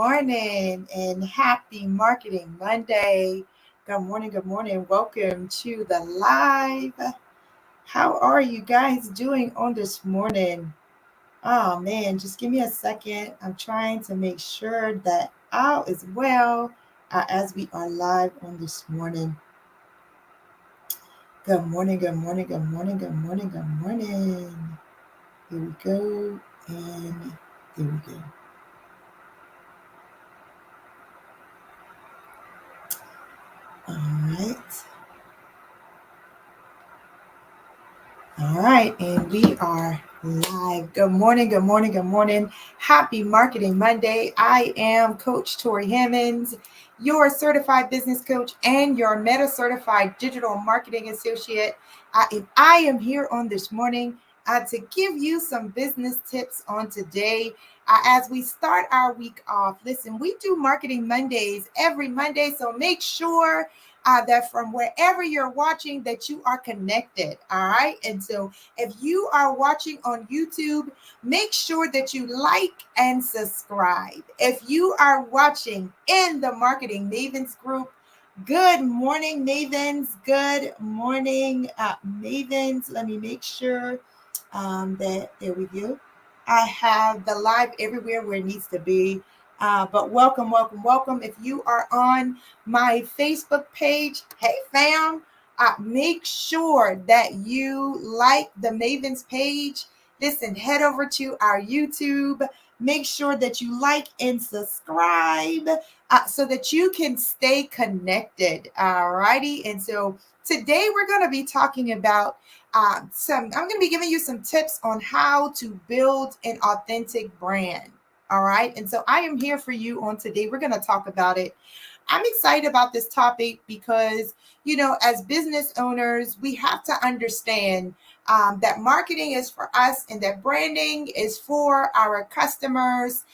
morning and happy Marketing Monday. Good morning, good morning. Welcome to the live. How are you guys doing on this morning? Oh man, just give me a second. I'm trying to make sure that all is well as we are live on this morning. Good morning, good morning, good morning, good morning, good morning. Here we go, and there we go. All right. All right, and we are live. Good morning, good morning, good morning. Happy Marketing Monday. I am Coach Torri Hammond, your certified business coach and your Meta certified digital marketing associate. And I am here on this morning to give you some business tips on today. As we start our week off, listen, we do Marketing Mondays every Monday, so make sure that from wherever you're watching that you are connected. All right. And so if you are watching on YouTube, make sure that you like and subscribe. If you are watching in the Marketing Mavens group, good morning, Mavens. Good morning, Mavens. Let me make sure that there we go. I have the live everywhere where it needs to be. But welcome, welcome, welcome. If you are on my Facebook page, hey fam, make sure that you like the Mavens page. Listen, head over to our YouTube. Make sure that you like and subscribe so that you can stay connected. All righty. And so today we're going to be talking about I'm going to be giving you some tips on how to build an authentic brand. All right. And so I am here for you on today. We're going to talk about it. I'm excited about this topic because, as business owners, we have to understand that marketing is for us and that branding is for our customers.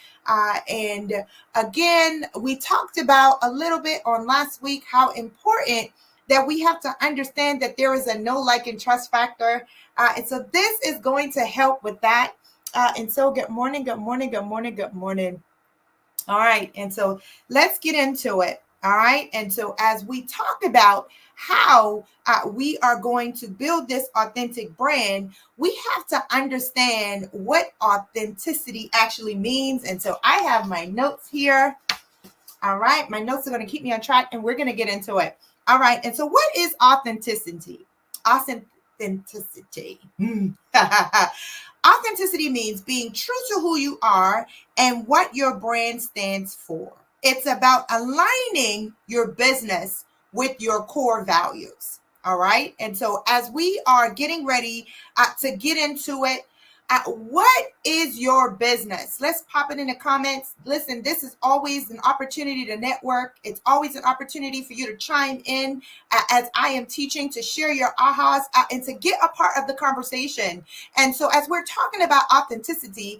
And again, we talked about a little bit on last week how important that we have to understand that there is a know, like, and trust factor. And so this is going to help with that. And so good morning, good morning, good morning, good morning. All right. And so let's get into it. All right. And so as we talk about how we are going to build this authentic brand, we have to understand what authenticity actually means. And so I have my notes here. All right. My notes are going to keep me on track and we're going to get into it. All right. And so what is authenticity? Authenticity. Authenticity means being true to who you are and what your brand stands for. It's about aligning your business with your core values. All right. And so as we are getting ready to get into it, what is your business? Let's pop it in the comments. Listen, this is always an opportunity to network. It's always an opportunity for you to chime in as I am teaching, to share your ahas and to get a part of the conversation. And so as we're talking about authenticity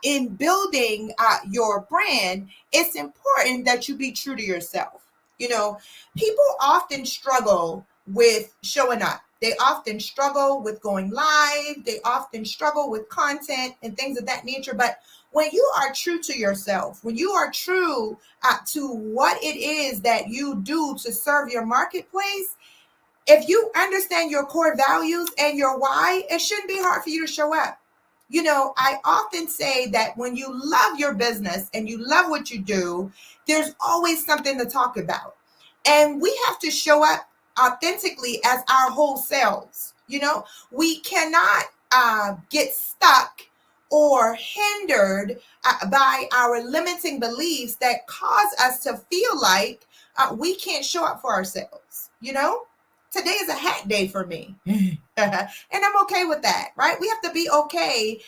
in building your brand, it's important that you be true to yourself. People often struggle with showing up. They often struggle with going live. They often struggle with content and things of that nature. But when you are true to yourself, when you are true to what it is that you do to serve your marketplace, if you understand your core values and your why, it shouldn't be hard for you to show up. I often say that when you love your business and you love what you do, there's always something to talk about. And we have to show up authentically as our whole selves. We cannot get stuck or hindered by our limiting beliefs that cause us to feel like we can't show up for ourselves. Today is a hat day for me. And I'm okay with that, right? We have to be okay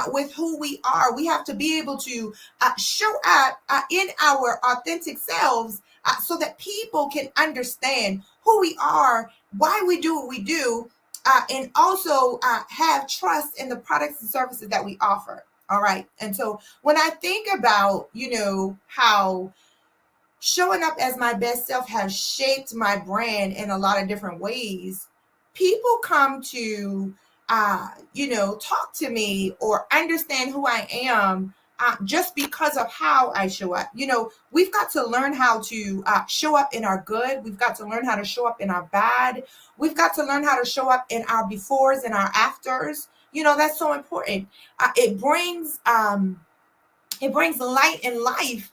with who we are. We have to be able to show up in our authentic selves so that people can understand who we are, why we do what we do, and also have trust in the products and services that we offer. All right. And so when I think about, how showing up as my best self has shaped my brand in a lot of different ways, people come to, talk to me or understand who I am just because of how I show up. We've got to learn how to show up in our good. We've got to learn how to show up in our bad. We've got to learn how to show up in our befores and our afters. That's so important. It brings light and life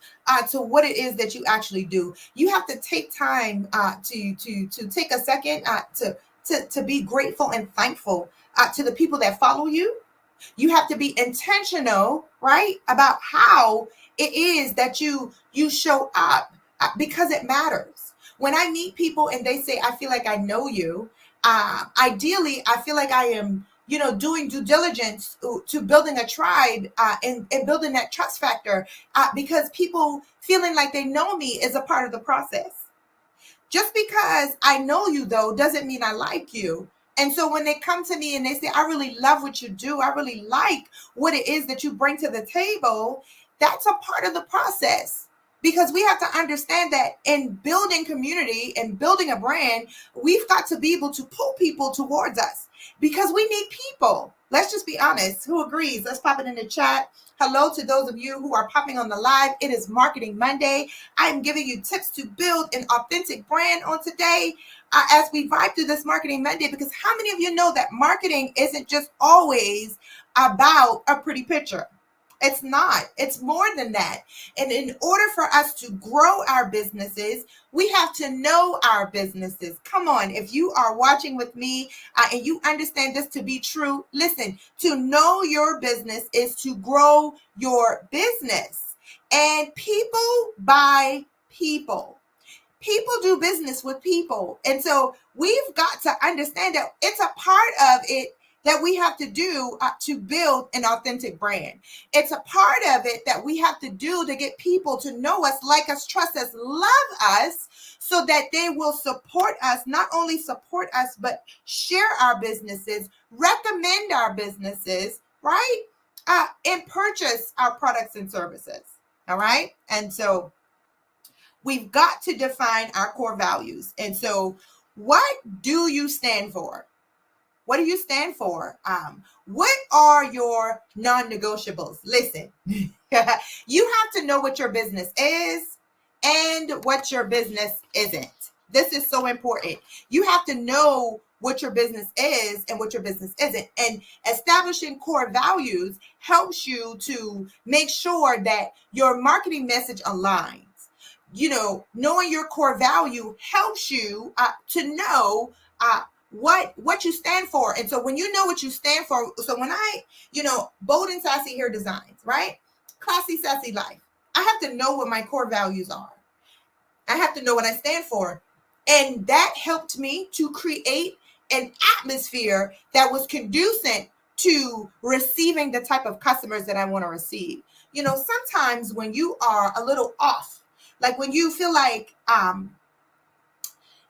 to what it is that you actually do. You have to take time to take a second to be grateful and thankful to the people that follow you. You have to be intentional, right, about how it is that you show up because it matters. When I meet people and they say, I feel like I know you, ideally, I feel like I am doing due diligence to building a tribe and building that trust factor because people feeling like they know me is a part of the process. Just because I know you, though, doesn't mean I like you. And so when they come to me and they say, I really love what you do, I really like what it is that you bring to the table, that's a part of the process. Because we have to understand that in building community and building a brand, we've got to be able to pull people towards us because we need people. Let's just be honest. Who agrees? Let's pop it in the chat. Hello to those of you who are popping on the live. It is Marketing Monday. I am giving you tips to build an authentic brand on today as we vibe through this Marketing Monday, because how many of you know that marketing isn't just always about a pretty picture? It's not. It's more than that. And in order for us to grow our businesses, we have to know our businesses. Come on. If you are watching with me and you understand this to be true, listen, to know your business is to grow your business. And people buy people. People do business with people. And so we've got to understand that it's a part of it that we have to do to build an authentic brand. It's a part of it that we have to do to get people to know us, like us, trust us, love us, so that they will support us, not only support us, but share our businesses, recommend our businesses, right? And purchase our products and services, all right? And so we've got to define our core values. And so what do you stand for? What do you stand for? What are your non-negotiables? Listen, you have to know what your business is and what your business isn't. This is so important. You have to know what your business is and what your business isn't. And establishing core values helps you to make sure that your marketing message aligns. Knowing your core value helps you to know what you stand for. And so when you know what you stand for, so when I, Bold and Sassy Hair Designs, right? Classy, Sassy Life. I have to know what my core values are. I have to know what I stand for. And that helped me to create an atmosphere that was conducive to receiving the type of customers that I want to receive. Sometimes when you are a little off, like when you feel like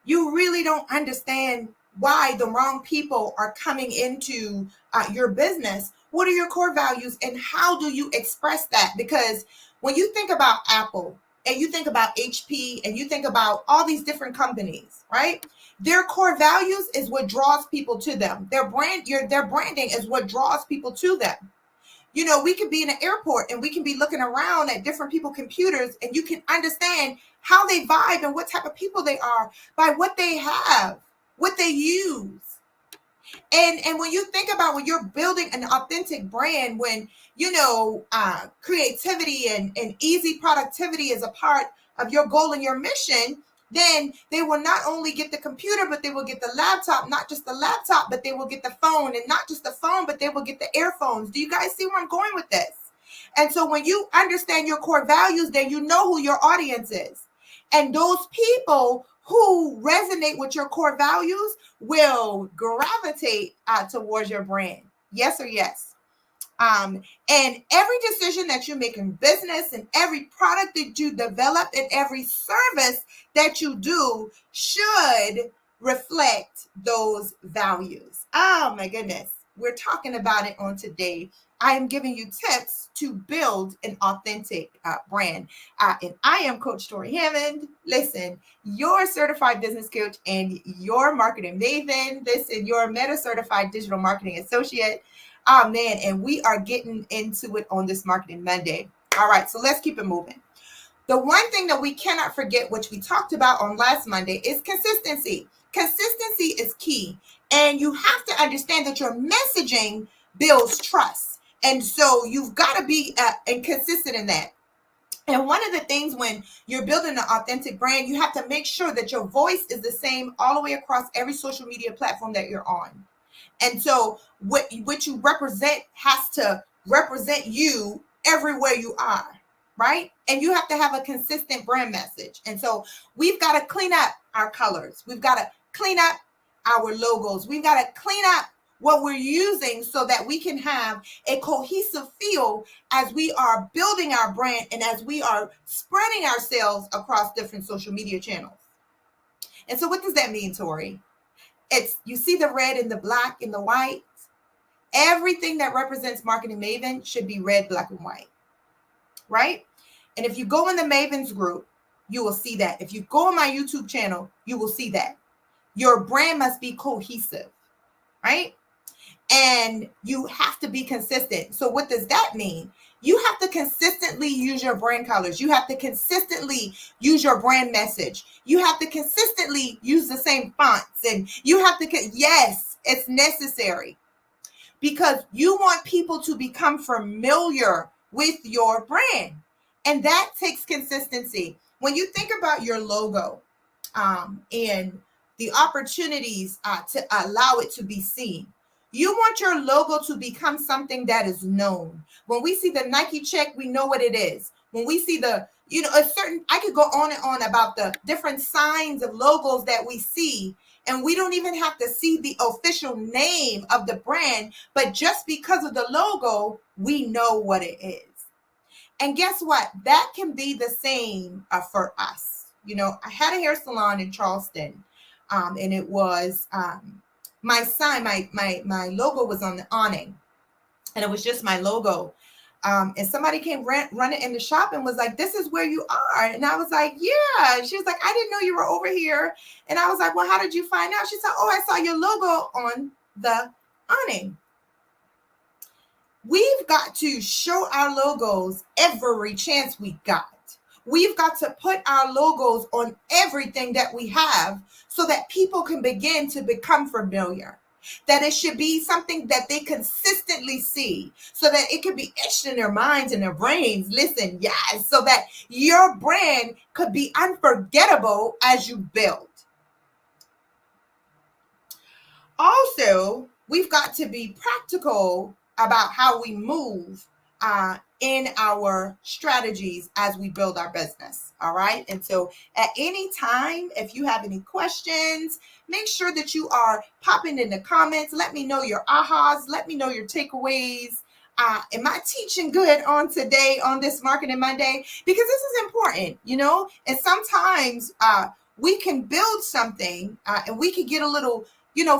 you really don't understand why the wrong people are coming into your business, what are your core values and how do you express that? Because when you think about Apple and you think about HP and you think about all these different companies, right? Their core values is what draws people to them. Their branding is what draws people to them. We could be in an airport and we can be looking around at different people's computers and you can understand how they vibe and what type of people they are by what they have, what they use. And when you think about when you're building an authentic brand, when, creativity and easy productivity is a part of your goal and your mission, then they will not only get the computer, but they will get the laptop, not just the laptop, but they will get the phone, and not just the phone, but they will get the earphones. Do you guys see where I'm going with this? And so when you understand your core values, then you know who your audience is. And those people who resonate with your core values will gravitate towards your brand. Yes or yes? And every decision that you make in business and every product that you develop and every service that you do should reflect those values. Oh my goodness. We're talking about it on today. I am giving you tips to build an authentic brand. And I am Coach Torri Hammond. Listen, your certified business coach and your marketing maven. Listen, your Meta certified digital marketing associate. Oh man, and we are getting into it on this Marketing Monday. All right, so let's keep it moving. The one thing that we cannot forget, which we talked about on last Monday, is consistency. Consistency is key. And you have to understand that your messaging builds trust. And so you've got to be consistent in that. And one of the things when you're building an authentic brand, you have to make sure that your voice is the same all the way across every social media platform that you're on. And so what you represent has to represent you everywhere you are, right? And you have to have a consistent brand message. And so we've got to clean up our colors. We've got to clean up our logos. We've got to clean up what we're using so that we can have a cohesive feel as we are building our brand and as we are spreading ourselves across different social media channels. And so what does that mean, Torri? It's, you see the red and the black and the white. Everything that represents Marketing Maven should be red, black, and white, right? And if you go in the Mavens group, you will see that. If you go on my YouTube channel, you will see that. Your brand must be cohesive, right? And you have to be consistent. So what does that mean? You have to consistently use your brand colors. You have to consistently use your brand message. You have to consistently use the same fonts. And you have to, yes, it's necessary because you want people to become familiar with your brand. And that takes consistency. When you think about your logo and the opportunities to allow it to be seen, you want your logo to become something that is known. When we see the Nike check, we know what it is. When we see the, I could go on and on about the different signs of logos that we see, and we don't even have to see the official name of the brand, but just because of the logo, we know what it is. And guess what? That can be the same for us. I had a hair salon in Charleston, and it was my sign, my logo was on the awning, and it was just my logo. And somebody came running in the shop and was like, "This is where you are." And I was like, "Yeah." She was like, "I didn't know you were over here." And I was like, "Well, how did you find out?" She said, "Oh, I saw your logo on the awning." We've got to show our logos every chance we got. We've got to put our logos on everything that we have so that people can begin to become familiar. That it should be something that they consistently see so that it could be etched in their minds and their brains. Listen, yes, so that your brand could be unforgettable as you build. Also, we've got to be practical about how we move in our strategies as we build our business. All right. And so at any time, if you have any questions, make sure that you are popping in the comments. Let me know your ahas. Let me know your takeaways. Am I teaching good on today on this Marketing Monday? Because this is important, and sometimes we can build something and we can get a little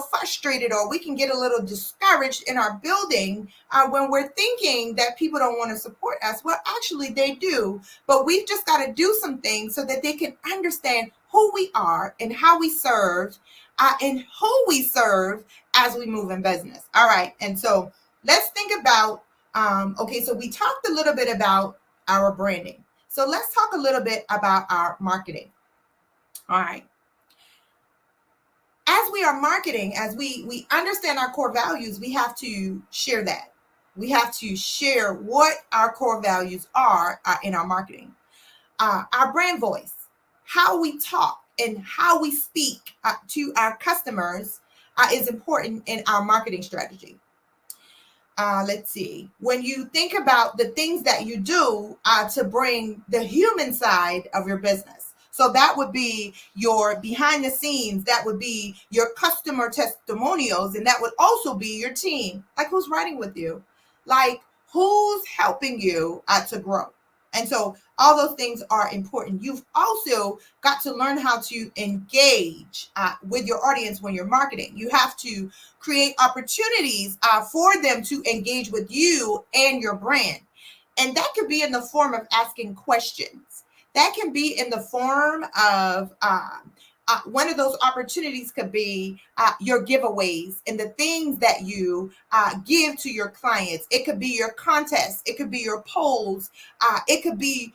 frustrated, or we can get a little discouraged in our building when we're thinking that people don't want to support us. Well, actually they do, but we've just got to do some things so that they can understand who we are and how we serve and who we serve as we move in business. All right. And so let's think about, so we talked a little bit about our branding. So let's talk a little bit about our marketing. All right. As we are marketing, as we understand our core values, we have to share that. We have to share what our core values are in our marketing. Our brand voice, how we talk and how we speak to our customers is important in our marketing strategy. Let's see. When you think about the things that you do to bring the human side of your business, so that would be your behind the scenes, that would be your customer testimonials, and that would also be your team. Like who's writing with you? Like who's helping you to grow? And so all those things are important. You've also got to learn how to engage with your audience when you're marketing. You have to create opportunities for them to engage with you and your brand. And that could be in the form of asking questions. That can be in the form of One of those opportunities could be your giveaways and the things that you give to your clients. It could be your contests. It could be your polls. It could be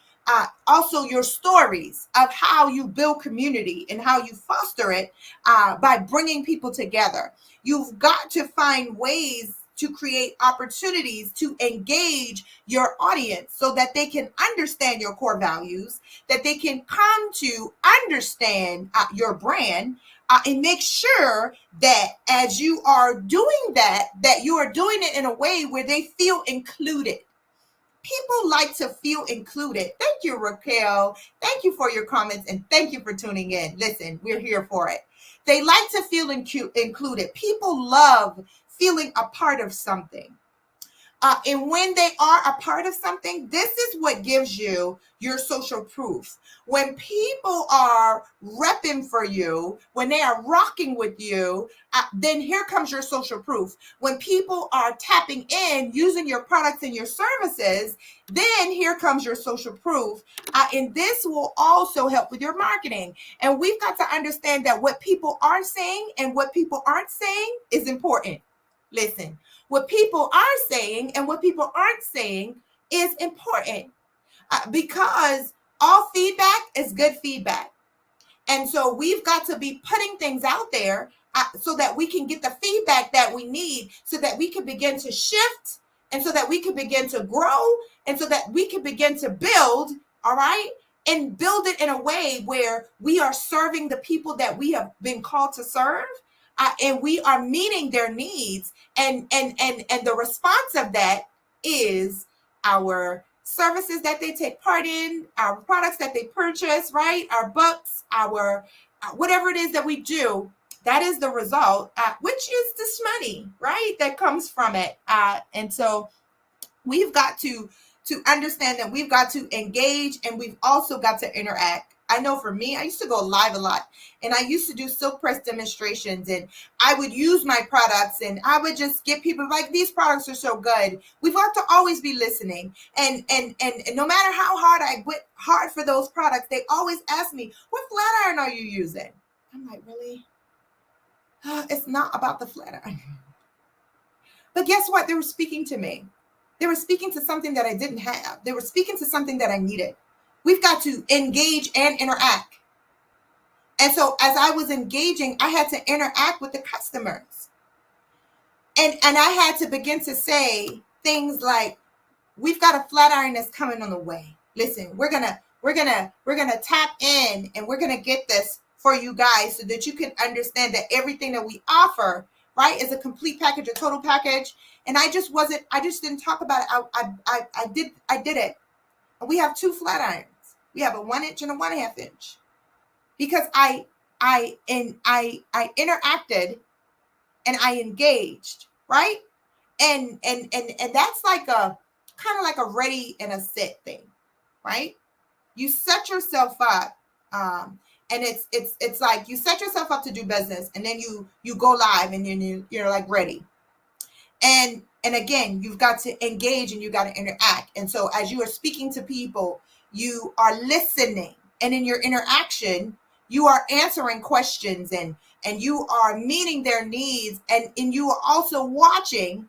also your stories of how you build community and how you foster it by bringing people together. You've got to find ways to create opportunities to engage your audience so that they can understand your core values, that they can come to understand your brand, and make sure that as you are doing that, that you are doing it in a way where they feel included. People like to feel included. Thank you, Raquel. Thank you for your comments and thank you for tuning in. Listen, we're here for it. They like to feel included. People love feeling a part of something. And when they are a part of something, this is what gives you your social proof. When people are repping for you, when they are rocking with you, then here comes your social proof. When people are tapping in, using your products and your services, then here comes your social proof. And this will also help with your marketing. And we've got to understand that what people are saying and what people aren't saying is important. Listen, what people are saying and what people aren't saying is important because all feedback is good feedback. And so we've got to be putting things out there so that we can get the feedback that we need so that we can begin to shift and so that we can begin to grow and so that we can begin to build, all right? And build it in a way where we are serving the people that we have been called to serve. And we are meeting their needs, and the response of that is our services that they take part in, our products that they purchase, right? Our books, our whatever it is that we do. That is the result, which is this money, right? That comes from it, and so we've got to understand that we've got to engage and we've also got to interact. I know for me, I used to go live a lot and I used to do silk press demonstrations and I would use my products and I would just get people like, these products are so good. We've got to always be listening. And no matter how hard I went hard for those products, they always ask me, what flat iron are you using? I'm like, really? It's not about the flat iron. But guess what? They were speaking to me. They were speaking to something that I didn't have. They were speaking to something that I needed. We've got to engage and interact. And so as I was engaging, I had to interact with the customers. And I had to begin to say things like, we've got a flat iron that's coming on the way. Listen, we're gonna tap in and we're gonna get this for you guys so that you can understand that everything that we offer, right, is a complete package, a total package. And I just didn't talk about it. I did it. And we have 2 flat irons. We have a 1 inch and a 1/2 inch. Because I interacted and I engaged, right? And that's like a kind of like a ready and a set thing, right? You set yourself up, and it's like you set yourself up to do business, and then you go live, and then you're like ready. And again, you've got to engage and you got to interact. And so as you are speaking to people, you are listening, and in your interaction, you are answering questions and you are meeting their needs, and you are also watching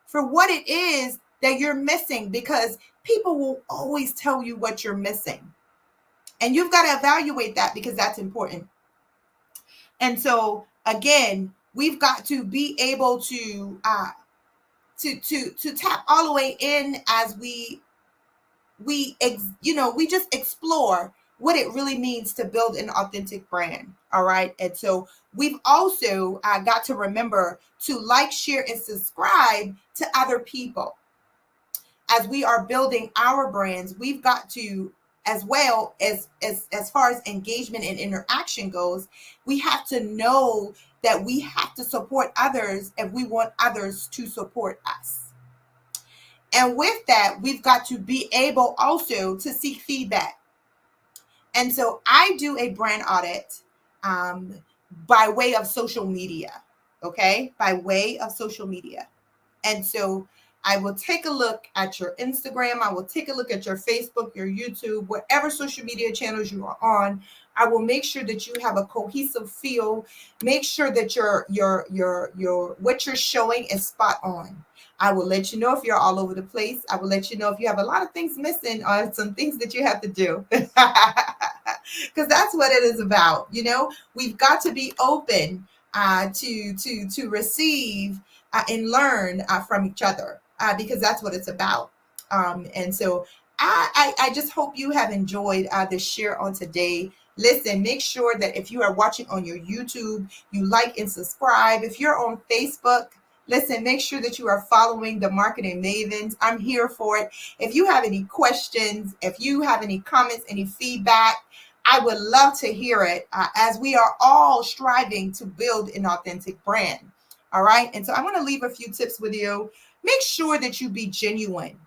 for what it is that you're missing, because people will always tell you what you're missing. And you've got to evaluate that because that's important. And so again, we've got to be able to tap all the way in as we just explore what it really means to build an authentic brand. All right. And so we've also got to remember to like, share, and subscribe to other people. As we are building our brands, we've got to, as well as far as engagement and interaction goes, we have to know that we have to support others if we want others to support us. And with that, we've got to be able also to seek feedback. And so I do a brand audit by way of social media, okay? By way of social media. And so I will take a look at your Instagram. I will take a look at your Facebook, your YouTube, whatever social media channels you are on. I will make sure that you have a cohesive feel. Make sure that your what you're showing is spot on. I will let you know if you're all over the place. I will let you know if you have a lot of things missing or some things that you have to do. Because that's what it is about. We've got to be open to receive and learn from each other, because that's what it's about. And so I just hope you have enjoyed the share on today. Listen, make sure that if you are watching on your YouTube, you like and subscribe. If you're on Facebook, listen, make sure that you are following the Marketing Mavens. I'm here for it. If you have any questions, if you have any comments, any feedback, I would love to hear it, as we are all striving to build an authentic brand. All right. And so I'm going to leave a few tips with you. Make sure that you be genuine.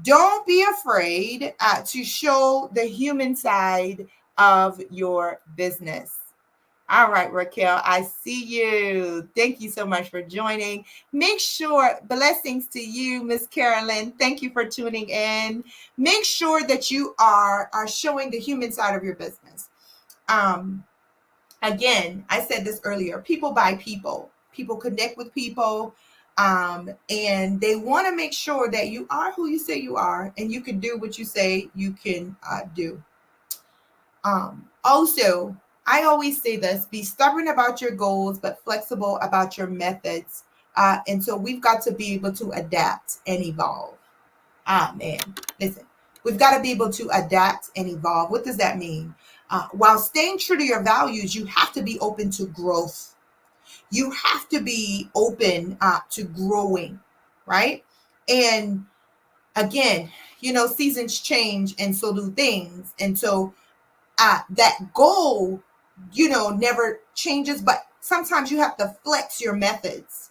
Don't be afraid to show the human side of your business. All right, Raquel, I see you. Thank you so much for joining. Make sure, blessings to you, Miss Carolyn. Thank you for tuning in. Make sure that you are showing the human side of your business. Again, I said this earlier, people buy people. People connect with people. And they want to make sure that you are who you say you are, and you can do what you say you can do. Also, I always say this: be stubborn about your goals, but flexible about your methods. And so we've got to be able to adapt and evolve. Man, listen, we've got to be able to adapt and evolve. What does that mean? While staying true to your values, you have to be open to growth. You have to be open to growing, right? And again, seasons change, and so do things. And so that goal, never changes, but sometimes you have to flex your methods.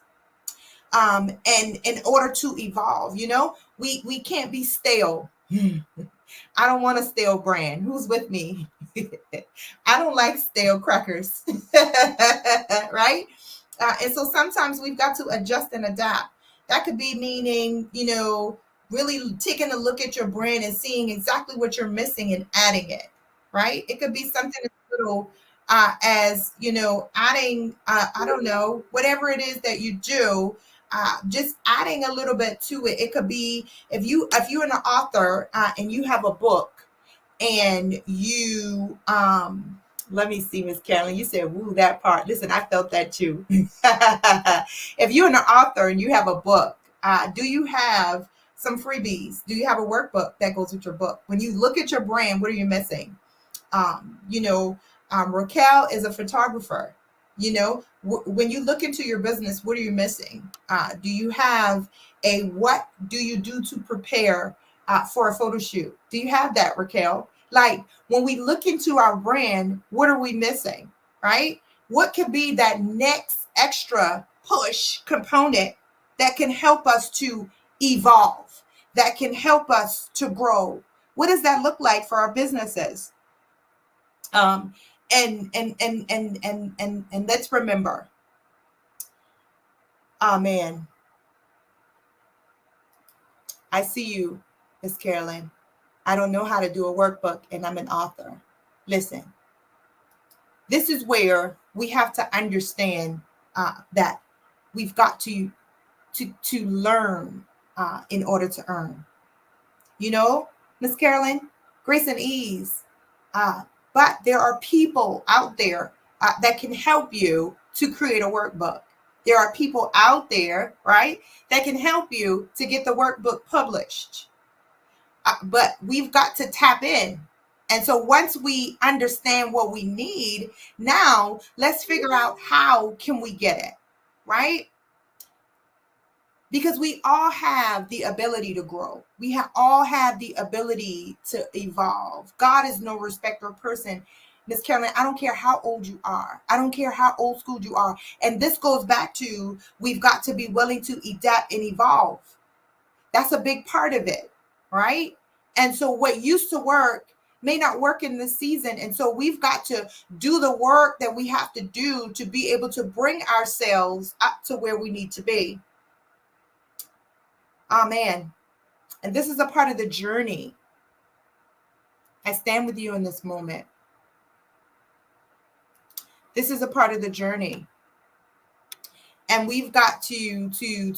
And in order to evolve, we can't be stale. I don't want a stale brand. Who's with me? I don't like stale crackers, right? And so sometimes we've got to adjust and adapt. That could be meaning, really taking a look at your brand and seeing exactly what you're missing and adding it, right? It could be something as little as, adding, I don't know, whatever it is that you do, just adding a little bit to it. It could be if you're an author and you have a book and you let me see, Miss Carolyn, you said woo, that part. Listen, I felt that too. If you're an author and you have a book, do you have some freebies? Do you have a workbook that goes with your book? When you look at your brand, what are you missing? Raquel is a photographer. When you look into your business, what are you missing? Do you have what do you do to prepare for a photo shoot? Do you have that, Raquel? Like when we look into our brand, what are we missing, right? What could be that next extra push component that can help us to evolve, that can help us to grow? What does that look like for our businesses? And let's remember, man, I see you, Miss Carolyn. I don't know how to do a workbook and I'm an author. Listen, this is where we have to understand that we've got to learn in order to earn. Miss Carolyn, grace and ease. But there are people out there that can help you to create a workbook. There are people out there, right, that can help you to get the workbook published. But we've got to tap in. And so once we understand what we need, now let's figure out how can we get it, right? Because we all have the ability to grow. We all have the ability to evolve. God is no respecter of person. Miss Carolyn, I don't care how old you are. I don't care how old school you are. And this goes back to we've got to be willing to adapt and evolve. That's a big part of it, right? And so what used to work may not work in this season. And so we've got to do the work that we have to do to be able to bring ourselves up to where we need to be. Amen. And this is a part of the journey. I stand with you in this moment. This is a part of the journey. And we've got to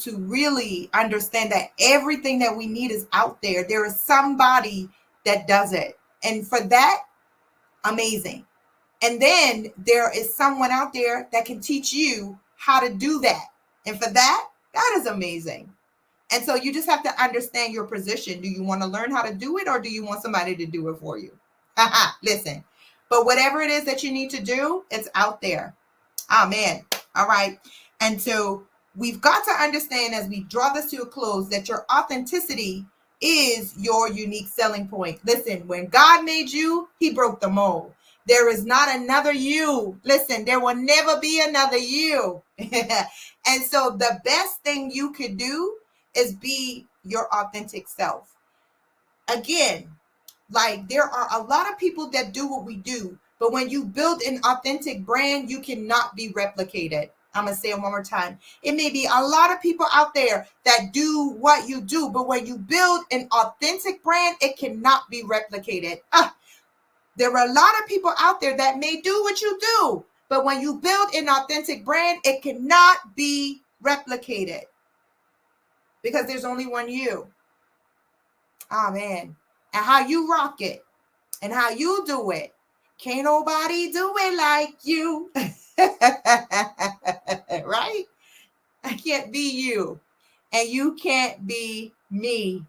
really understand that everything that we need is out there. There is somebody that does it. And for that, amazing. And then there is someone out there that can teach you how to do that. And for that, that is amazing. And so you just have to understand your position. Do you want to learn how to do it, or do you want somebody to do it for you? Listen, but whatever it is that you need to do, it's out there. Amen. All right. And so we've got to understand, as we draw this to a close, that your authenticity is your unique selling point. Listen, when God made you, he broke the mold. There is not another you. Listen, there will never be another you. And so the best thing you could do is be your authentic self. Again, like, there are a lot of people that do what we do, but when you build an authentic brand, you cannot be replicated. I'm going to say it one more time. It may be a lot of people out there that do what you do, but when you build an authentic brand, it cannot be replicated. There are a lot of people out there that may do what you do, but when you build an authentic brand, it cannot be replicated because there's only one you. Amen. And how you rock it and how you do it. Can't nobody do it like you. Right? I can't be you. And you can't be me.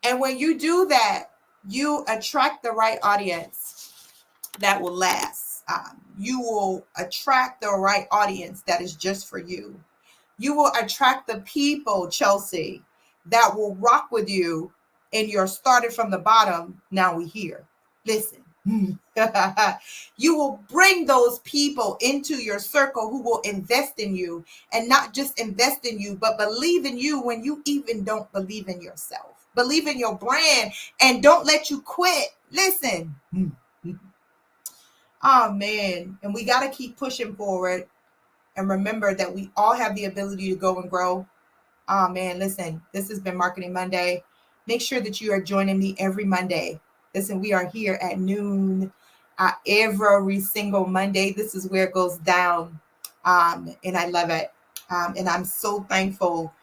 And when you do that, you attract the right audience that will last. You will attract the right audience that is just for you. You will attract the people, Chelsea, that will rock with you in your started from the bottom, now we here. Listen. You will bring those people into your circle who will invest in you, and not just invest in you, but believe in you when you even don't believe in yourself. Believe in your brand and don't let you quit. Listen. Oh, man. And we got to keep pushing forward and remember that we all have the ability to go and grow. Oh, man, listen, this has been Marketing Monday. Make sure that you are joining me every Monday. Listen, we are here at noon every single Monday. This is where it goes down, and I love it. And I'm so thankful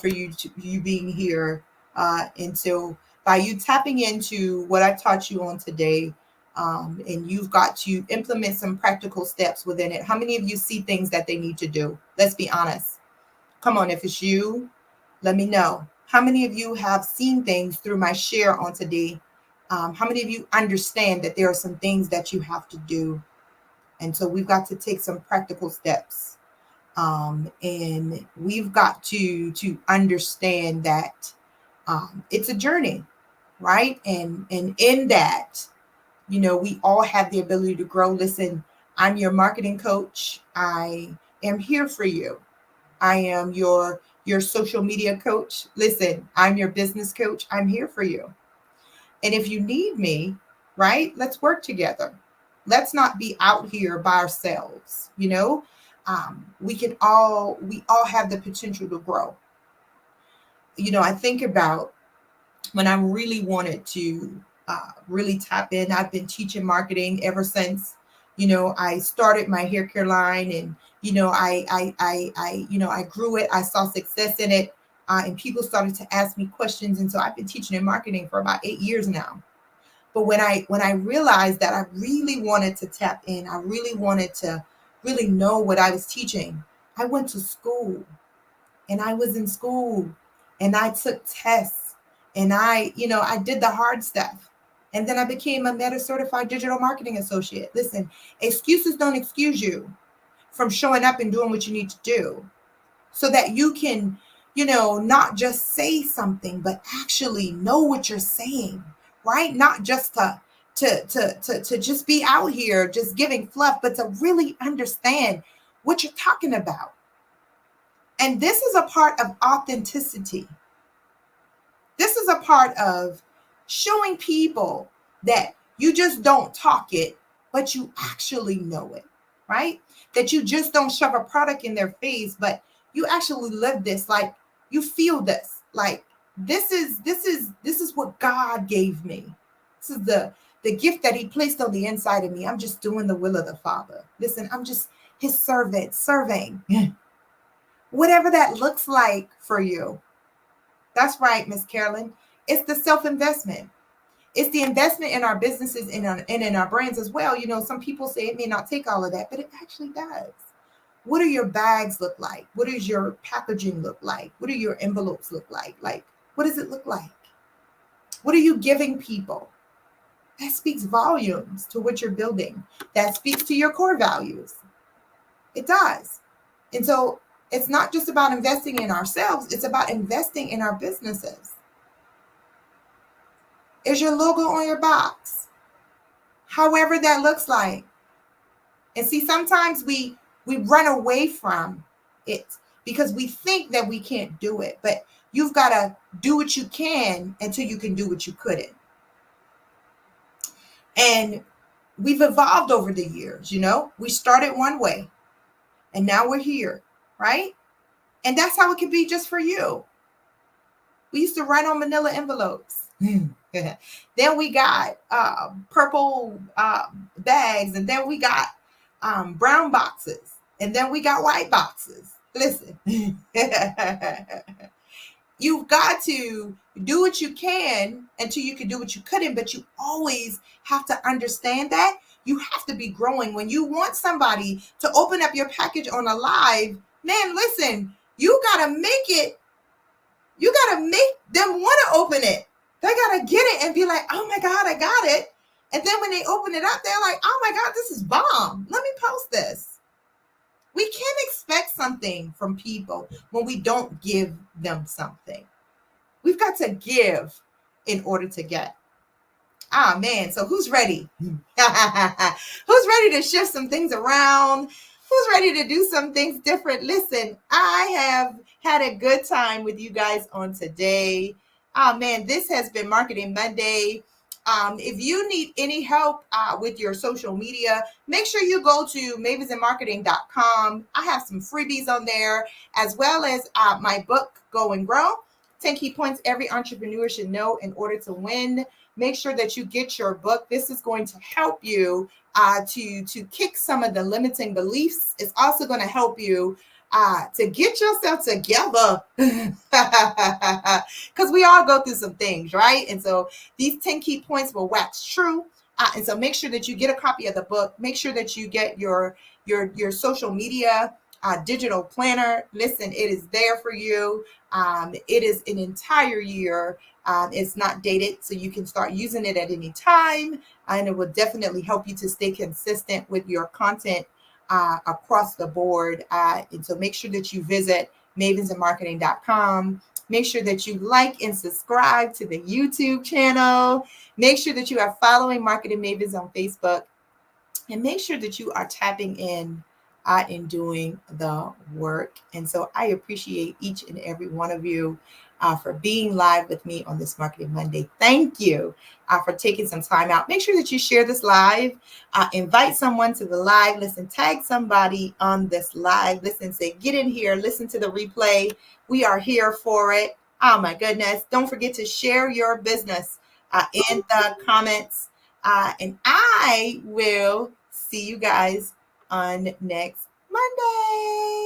for you being here. And so by you tapping into what I taught you on today, and you've got to implement some practical steps within it. How many of you see things that they need to do? Let's be honest. Come on, if it's you, let me know. How many of you have seen things through my share on today? How many of you understand that there are some things that you have to do? And so we've got to take some practical steps. And we've got to understand that it's a journey, right? And in that, you know, we all have the ability to grow. Listen, I'm your marketing coach. I am here for you. I am your social media coach. Listen, I'm your business coach. I'm here for you. And if you need me, right, let's work together. Let's not be out here by ourselves. You know, we all have the potential to grow. You know, I think about when I really wanted to really tap in. I've been teaching marketing ever since, you know, I started my hair care line, and, you know, I grew it. I saw success in it. And people started to ask me questions. And so I've been teaching in marketing for about 8 years now. But when I realized that I really wanted to tap in, I really wanted to really know what I was teaching, I went to school, and I was in school, and I took tests, and I did the hard stuff. And then I became a Meta certified digital marketing associate. Listen, excuses don't excuse you from showing up and doing what you need to do, so that you can, you know, not just say something, but actually know what you're saying, right? Not just to just be out here just giving fluff, but to really understand what you're talking about. And this is a part of authenticity. This is a part of showing people that you just don't talk it, but you actually know it, right? That you just don't shove a product in their face, but you actually live this, like you feel this, like this is what God gave me. This is the gift that he placed on the inside of me. I'm just doing the will of the Father. Listen, I'm just his servant, serving. Whatever that looks like for you. That's right, Miss Carolyn. It's the self-investment. It's the investment in our businesses and in our brands as well. You know, some people say it may not take all of that, but it actually does. What do your bags look like? What does your packaging look like? What do your envelopes look like? Like, what does it look like? What are you giving people? That speaks volumes to what you're building. That speaks to your core values. It does. And so it's not just about investing in ourselves, it's about investing in our businesses. Is your logo on your box? However that looks like. And see, sometimes we run away from it because we think that we can't do it. But you've got to do what you can until you can do what you couldn't. And we've evolved over the years, you know. We started one way and now we're here, right? And that's how it could be just for you. We used to write on manila envelopes. Then we got purple bags, and then we got brown boxes, and then we got white boxes. Listen, you've got to do what you can until you can do what you couldn't, but you always have to understand that you have to be growing. When you want somebody to open up your package on a live, man, listen, you got to make them want to open it. They got to get it and be like, oh my God, I got it. And then when they open it up, they're like, oh my God, this is bomb. Let me post this. We can't expect something from people when we don't give them something. We've got to give in order to get. Ah, man. So who's ready? Who's ready to shift some things around? Who's ready to do some things different? Listen, I have had a good time with you guys on today. Oh, man, this has been Marketing Monday. If you need any help with your social media, make sure you go to mavensandmarketing.com. I have some freebies on there, as well as my book, Go and Grow, 10 Key Points Every Entrepreneur Should Know in Order to Win. Make sure that you get your book. This is going to help you to kick some of the limiting beliefs. It's also going to help you to get yourself together, because we all go through some things, right? And so these 10 key points will wax true. And so make sure that you get a copy of the book. Make sure that you get your social media digital planner. Listen, it is there for you. It is an entire year. It's not dated, so you can start using it at any time. And it will definitely help you to stay consistent with your content across the board. And so make sure that you visit mavensandmarketing.com. Make sure that you like and subscribe to the YouTube channel. Make sure that you are following Marketing Mavens on Facebook. And make sure that you are tapping in doing the work. And so I appreciate each and every one of you for being live with me on this Marketing Monday. Thank you for taking some time out. Make sure that you share this live. Invite someone to the live. Listen, tag somebody on this live. Listen, say, get in here. Listen to the replay. We are here for it. Oh, my goodness. Don't forget to share your business in the comments. And I will see you guys on next Monday.